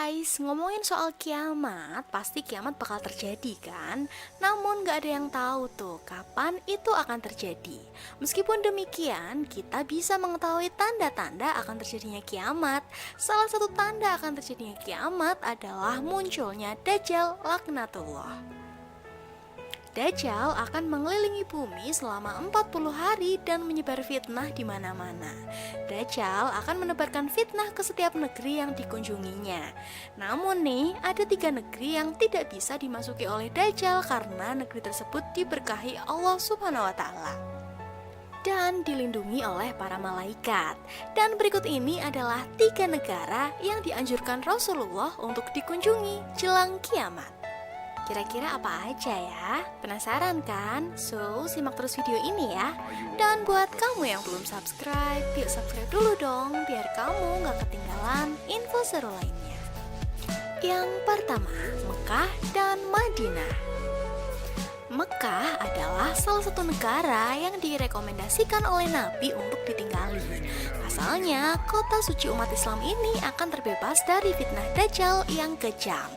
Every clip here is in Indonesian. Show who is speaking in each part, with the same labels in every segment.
Speaker 1: Guys, ngomongin soal kiamat, pasti kiamat bakal terjadi kan? Namun gak ada yang tahu tuh kapan itu akan terjadi. Meskipun demikian, kita bisa mengetahui tanda-tanda akan terjadinya kiamat. Salah satu tanda akan terjadinya kiamat adalah munculnya Dajjal laknatullah. Dajjal akan mengelilingi bumi selama 40 hari dan menyebar fitnah di mana-mana. Dajjal akan menebarkan fitnah ke setiap negeri yang dikunjunginya. Namun nih, ada 3 negeri yang tidak bisa dimasuki oleh Dajjal karena negeri tersebut diberkahi Allah Subhanahu wa Ta'ala dan dilindungi oleh para malaikat. Dan berikut ini adalah 3 negara yang dianjurkan Rasulullah untuk dikunjungi jelang kiamat. Kira-kira apa aja ya? Penasaran kan? So, simak terus video ini ya. Dan buat kamu yang belum subscribe, yuk subscribe dulu dong, biar kamu gak ketinggalan info seru lainnya. Yang pertama, Mekah dan Madinah. Mekah adalah salah satu negara yang direkomendasikan oleh Nabi untuk ditinggali. Pasalnya, kota suci umat Islam ini akan terbebas dari fitnah Dajjal yang kejam.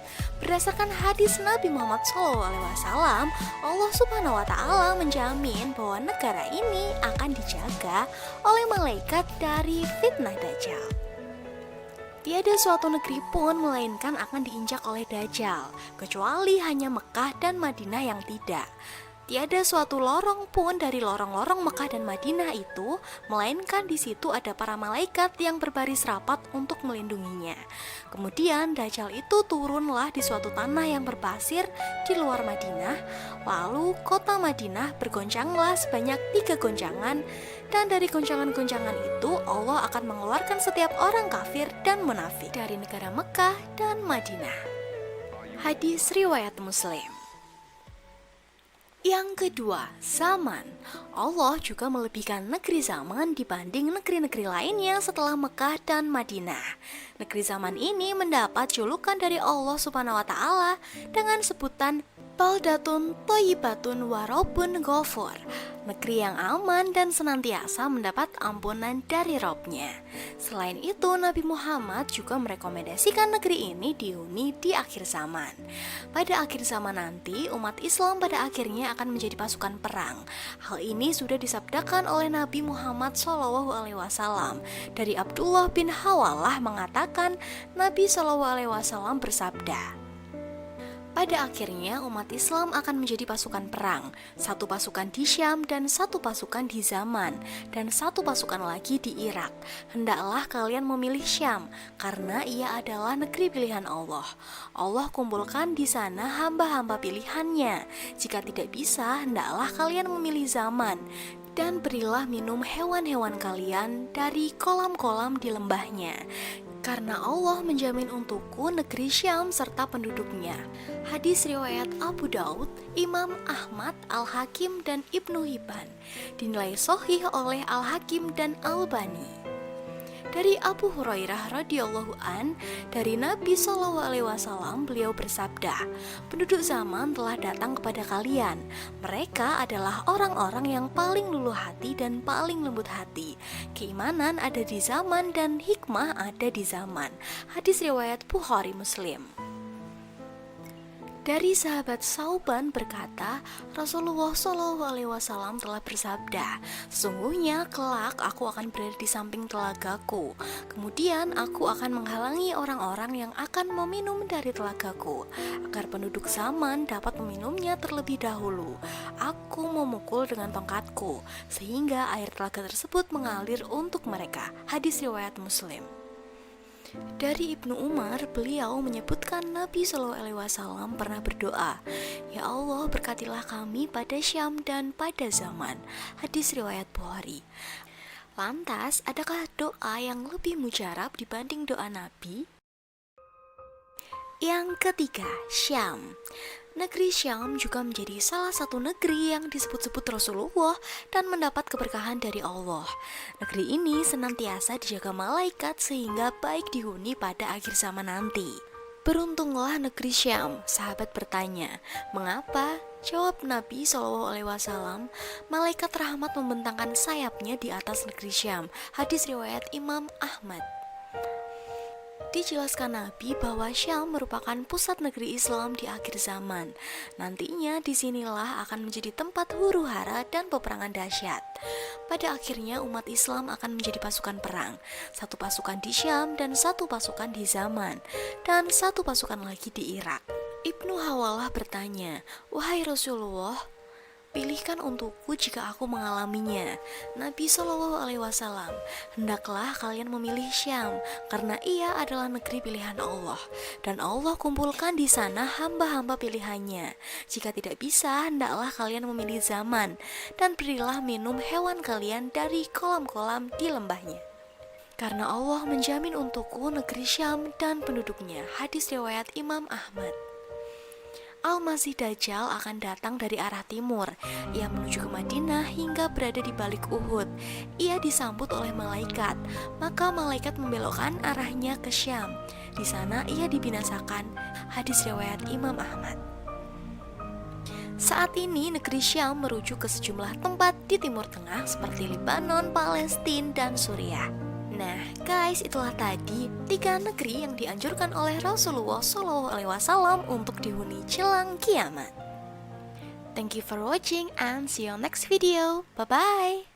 Speaker 1: Berdasarkan hadis Nabi Muhammad SAW, Allah Subhanahu wa Ta'ala menjamin bahwa negara ini akan dijaga oleh malaikat dari fitnah Dajjal. Tiada suatu negeri pun melainkan akan diinjak oleh Dajjal, kecuali hanya Mekah dan Madinah yang tidak. Tiada suatu lorong pun dari lorong-lorong Mekah dan Madinah itu, melainkan di situ ada para malaikat yang berbaris rapat untuk melindunginya. Kemudian Dajjal itu turunlah di suatu tanah yang berpasir di luar Madinah. Lalu kota Madinah bergoncanglah sebanyak 3 goncangan, dan dari goncangan-goncangan itu Allah akan mengeluarkan setiap orang kafir dan munafik dari negara Mekah dan Madinah. Hadis riwayat Muslim. Yang kedua, zaman. Allah juga melebihkan negeri zaman dibanding negeri-negeri lainnya setelah Mekah dan Madinah. Negeri zaman ini mendapat julukan dari Allah Subhanahu wa Ta'ala dengan sebutan Baldatun Thayyibatun wa Rabbun Ghafur, negeri yang aman dan senantiasa mendapat ampunan dari Rabb-Nya. Selain itu, Nabi Muhammad juga merekomendasikan negeri ini dihuni di akhir zaman. Pada akhir zaman nanti, umat Islam pada akhirnya akan menjadi pasukan perang. Hal ini sudah disabdakan oleh Nabi Muhammad SAW. Dari Abdullah bin Hawalah mengatakan, Nabi SAW bersabda, pada akhirnya umat Islam akan menjadi pasukan perang, 1 pasukan di Syam dan 1 pasukan di Zaman, dan 1 pasukan lagi di Irak. Hendaklah kalian memilih Syam, karena ia adalah negeri pilihan Allah. Allah kumpulkan di sana hamba-hamba pilihannya. Jika tidak bisa, hendaklah kalian memilih Zaman, dan berilah minum hewan-hewan kalian dari kolam-kolam di lembahnya. Karena Allah menjamin untukku negeri Syam serta penduduknya. Hadis riwayat Abu Daud, Imam Ahmad, Al-Hakim, dan Ibnu Hibban. Dinilai sahih oleh Al-Hakim dan Al-Bani. Dari Abu Hurairah radhiyallahu an, dari Nabi SAW, beliau bersabda, penduduk zaman telah datang kepada kalian. Mereka adalah orang-orang yang paling luluh hati dan paling lembut hati. Keimanan ada di zaman dan hikmah ada di zaman. Hadis riwayat Bukhari Muslim. Dari sahabat Sauban berkata, Rasulullah SAW telah bersabda, sesungguhnya kelak aku akan berada di samping telagaku. Kemudian aku akan menghalangi orang-orang yang akan meminum dari telagaku, agar penduduk zaman dapat meminumnya terlebih dahulu. Aku memukul dengan tongkatku, sehingga air telaga tersebut mengalir untuk mereka. Hadis riwayat Muslim. Dari Ibnu Umar, beliau menyebutkan Nabi SAW pernah berdoa, ya Allah berkatilah kami pada Syam dan pada zaman. Hadis riwayat Bukhari. Lantas, adakah doa yang lebih mujarab dibanding doa Nabi? Yang ketiga, Syam. Negeri Syam juga menjadi salah satu negeri yang disebut-sebut Rasulullah dan mendapat keberkahan dari Allah. Negeri ini senantiasa dijaga malaikat sehingga baik dihuni pada akhir zaman nanti. Beruntunglah negeri Syam, sahabat bertanya, mengapa? Jawab Nabi SAW, malaikat rahmat membentangkan sayapnya di atas negeri Syam. Hadis riwayat Imam Ahmad. Dijelaskan Nabi bahwa Syam merupakan pusat negeri Islam di akhir zaman. Nantinya disinilah akan menjadi tempat huru-hara dan peperangan dahsyat. Pada akhirnya umat Islam akan menjadi pasukan perang. Satu pasukan di Syam dan satu pasukan di Zaman, dan satu pasukan lagi di Irak. Ibnu Hawalah bertanya, "Wahai Rasulullah, pilihkan untukku jika aku mengalaminya." Nabi SAW, "Hendaklah kalian memilih Syam, karena ia adalah negeri pilihan Allah, dan Allah kumpulkan di sana hamba-hamba pilihannya. Jika tidak bisa, hendaklah kalian memilih Zaman, dan berilah minum hewan kalian dari kolam-kolam di lembahnya. Karena Allah menjamin untukku negeri Syam dan penduduknya." Hadis riwayat Imam Ahmad. Al-Masih Dajjal akan datang dari arah timur. Ia menuju ke Madinah hingga berada di balik Uhud. Ia disambut oleh malaikat, maka malaikat membelokkan arahnya ke Syam. Di sana ia dibinasakan. Hadis riwayat Imam Ahmad. Saat ini negeri Syam merujuk ke sejumlah tempat di Timur Tengah seperti Lebanon, Palestina, dan Suriah. Nah guys, itulah tadi 3 negeri yang dianjurkan oleh Rasulullah SAW untuk dihuni jelang kiamat. Thank you for watching and see you next video. Bye bye.